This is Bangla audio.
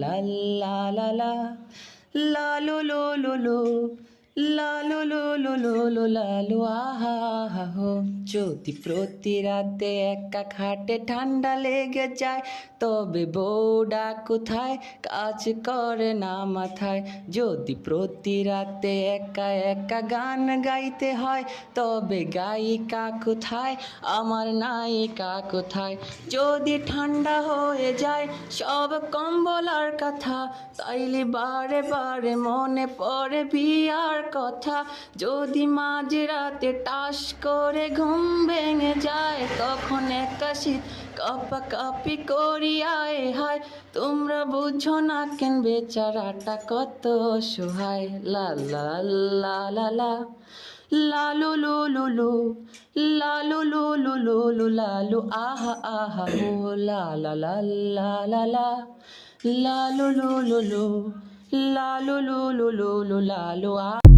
লা লা লা লা লা লো লো লো লো লা লো লো লো লো লো লা লো আহা আহা হো। যদি প্রতি রাতে একা খাটে ঠান্ডা লেগে যায়, তবে বউডা কোথায়, কাজ করে না মাথায়। যদি প্রতি রাতে একা একা গান গাইতে হয়, তবে গায়িকা কোথায়, আমার নায়িকা কোথায়। যদি ঠান্ডা হয়ে যায় সব কম্বল আর কাঁথা, তাইলে বারে বারে মনে পড়ে বিয়ার কথা। যদি মাঝরাতে টাস করে ঘুম ভেঙে যায়, তখন একা শীত কাঁপাকাঁপি করি আয় হায়। তোমরা বুঝো না কেন বেচারাটা কত অসহায়। লা লা লা লা লা লা লু লু লু লু লা লু লু লু লু লু লা লু আহা আহা হো। লা লা লা লা লা লা লা লু লু লু লু লা লু লু লু লু লু লা লু আ